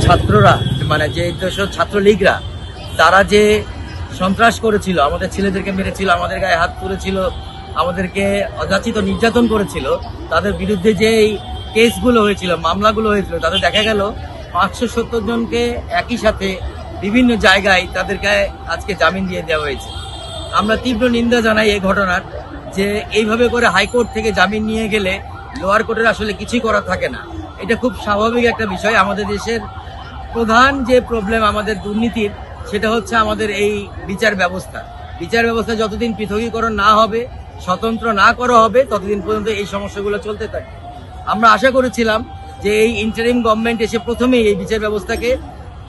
ছাত্ররা মানে যে দেশের ছাত্রলীগরা তারা যে সন্ত্রাস করেছিল, আমাদের ছেলেদেরকে মেরেছিল, আমাদের গায়ে হাত তুলেছিল, আমাদেরকে অযাচিত নির্যাতন করেছিল, তাদের বিরুদ্ধে যে কেসগুলো হয়েছিল, মামলাগুলো হয়েছিল, তাতে দেখা গেল 570 জনকে একই সাথে বিভিন্ন জায়গায় তাদেরকে আজকে জামিন দিয়ে দেওয়া হয়েছে। আমরা তীব্র নিন্দা জানাই এই ঘটনার, যে এইভাবে করে হাইকোর্ট থেকে জামিন নিয়ে গেলে লোয়ার কোর্টের আসলে কিছুই করা থাকে না। এটা খুব স্বাভাবিক একটা বিষয়। আমাদের দেশের প্রধান যে প্রবলেম আমাদের দুর্নীতির, সেটা হচ্ছে আমাদের এই বিচার ব্যবস্থা। বিচার ব্যবস্থা যতদিন পৃথকীকরণ না হবে, স্বতন্ত্র না করা হবে, ততদিন পর্যন্ত এই সমস্যাগুলো চলতে থাকে। আমরা আশা করেছিলাম যে এই ইন্টারিম গভর্নমেন্ট এসে প্রথমেই এই বিচার ব্যবস্থাকে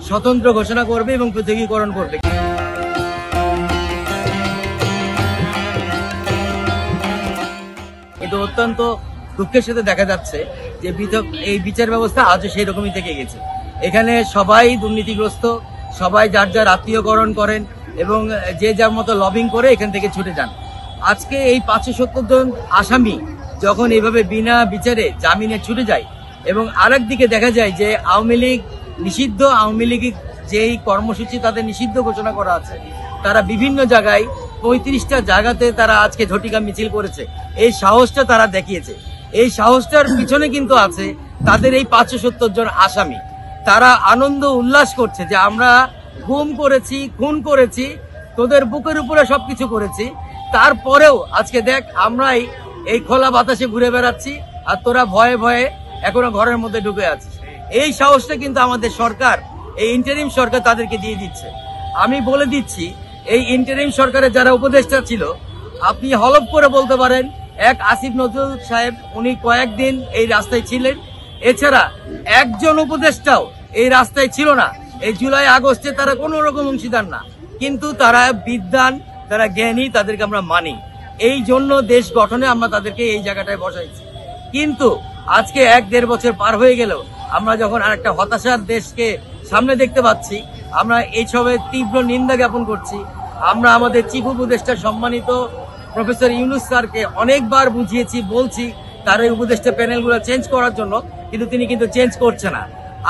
স্বতন্ত্র ঘোষণা করবে এবং পৃথকীকরণ করবে। কিন্তু অত্যন্ত দুঃখের সাথে দেখা যাচ্ছে যে এই বিচার ব্যবস্থা আজও সেই রকমই থেকে গেছে। এখানে সবাই দুর্নীতিগ্রস্ত, সবাই যার যার আত্মীয়করণ করেন এবং যে যার মতো লবিং করে এখান থেকে ছুটে যান। আজকে এই 570 জন আসামি যখন এইভাবে বিনা বিচারে জামিনে ছুটে যায় এবং আরেক দিকে দেখা যায় যে আওয়ামী লীগ নিষিদ্ধ, আওয়ামী লীগের যেই কর্মসূচি তাদের নিষিদ্ধ ঘোষণা করা আছে, তারা বিভিন্ন জায়গায় 35টা জায়গাতে তারা আজকে ঝটিকা মিছিল করেছে। এই সাহসটা তারা দেখিয়েছে। এই সাহসটার পিছনে কিন্তু আছে তাদের এই 570 জন আসামি। তারা আনন্দ উল্লাস করছে যে আমরা গুম করেছি, খুন করেছি, তোদের বুকের উপরে সবকিছু করেছি, তারপরেও আজকে দেখ আমরাই এই খোলা বাতাসে ঘুরে বেড়াচ্ছি আর তোরা ভয়ে ভয়ে এখনো ঘরের মধ্যে ঢুকে আছিস। এই সাহসটা কিন্তু আমাদের সরকার, এই ইন্টারিম সরকার তাদেরকে দিয়ে দিচ্ছে। আমি বলে দিচ্ছি, এই ইন্টারিম সরকারের যারা উপদেষ্টা ছিল, আপনি হলফ করে বলতে পারেন এক আসিফ নজরুল সাহেব, উনি কয়েকদিন এই রাস্তায় ছিলেন, এছাড়া একজন উপদেষ্টাও এই রাস্তায় ছিল না। এই জুলাই আগস্টে তারা কোনো রকম অংশীদার না, কিন্তু তারা বিদ্বান, তারা জ্ঞানী, তাদেরকে আমরা মানি। এই জন্য দেশ গঠনে আমরা তাদেরকে এই জায়গাটায় বসাইছি। কিন্তু আজকে 1-1.5 বছর পার হয়ে গেল, আমরা যখন আরেকটা হতাশার দেশকে সামনে দেখতে পাচ্ছি, আমরা এইসবের তীব্র নিন্দা জ্ঞাপন করছি। আমরা আমাদের চিফ উপদেষ্টা সম্মানিত প্রফেসর ইউনুস স্যারকে অনেকবার বুঝিয়েছি, বলছি তার এই উপদেষ্টা প্যানেলগুলো চেঞ্জ করার জন্য, কিন্তু তিনি কিন্তু চেঞ্জ করছে না।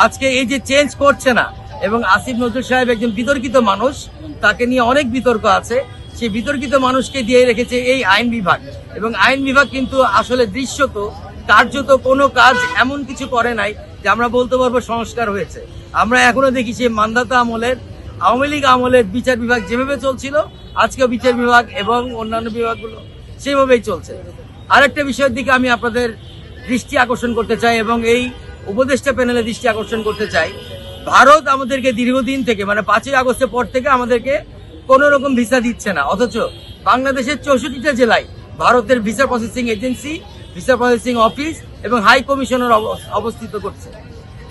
আজকে এই যে চেঞ্জ করছে না, এবং আসিফ নজরুল সাহেব একজন বিতর্কিত মানুষ, তাকে নিয়ে অনেক বিতর্ক আছে, সেই বিতর্কিত মানুষকে দিয়ে রেখেছে এই আইন বিভাগ। এবং আইন বিভাগ কিন্তু আসলে দৃশ্যত কার্যত কোনো কাজ এমন কিছু করে নাই যে আমরা বলতে পারবো সংস্কার হয়েছে। আমরা এখনো দেখি সেই মান্ধাতা আমলের, আওয়ামী লীগ আমলের বিচার বিভাগ যেভাবে চলছিল, আজকেও বিচার বিভাগ এবং অন্যান্য বিভাগগুলো সেভাবেই চলছে। আরেকটা বিষয়ের দিকে আমি আপনাদের দৃষ্টি আকর্ষণ করতে চাই এবং এই উপদেষ্টা প্যানেলের দৃষ্টি আকর্ষণ করতে চাই। ভারত আমাদেরকে দীর্ঘদিন থেকে, মানে 5ই আগস্টের পর থেকে আমাদেরকে কোনো রকম ভিসা দিচ্ছে না, অথচ বাংলাদেশের 64টা জেলায় ভারতের visa processing agency, visa processing office এবং হাই কমিশনার অবস্থিত করছে।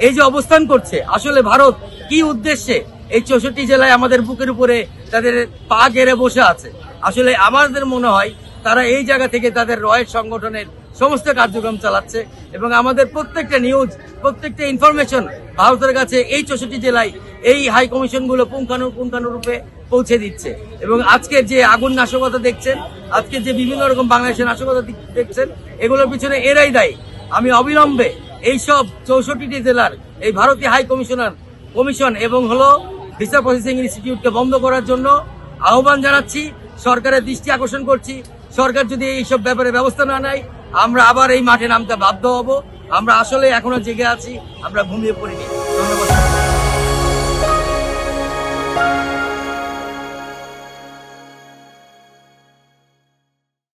এই যে অবস্থান করছে, আসলে ভারত কি উদ্দেশ্যে এই 64 জেলায় আমাদের বুকের উপরে তাদের পা গেড়ে বসে আছে? আসলে আমাদের মনে হয় তারা এই জায়গা থেকে তাদের রয়ের সংগঠনের সমস্ত কার্যক্রম চালাচ্ছে এবং আমাদের প্রত্যেকটা নিউজ, প্রত্যেকটা ইনফরমেশন ভারতের কাছে এই 64 জেলায় এই হাই কমিশনগুলো পুঙ্খানুরূপে পৌঁছে দিচ্ছে। এবং আজকে যে আগুন নাশকতা দেখছেন, আজকে যে বিভিন্ন রকম বাংলাদেশের নাশকতা দেখছেন, এগুলোর পিছনে এরাই দায়ী। আমি অবিলম্বে এইসব 64টি জেলার এই ভারতীয় হাই কমিশন এবং ভিসা প্রসেসিং ইনস্টিটিউটকে বন্ধ করার জন্য আহ্বান জানাচ্ছি, সরকারের দৃষ্টি আকর্ষণ করছি। সরকার যদি এইসব ব্যাপারে ব্যবস্থা না নেয়, আমরা আবার এই মাঠে নামতে বাধ্য হব। আমরা আসলে এখনো জেগে আছি, আমরা ঘুমিয়ে পড়িনি। ধন্যবাদ।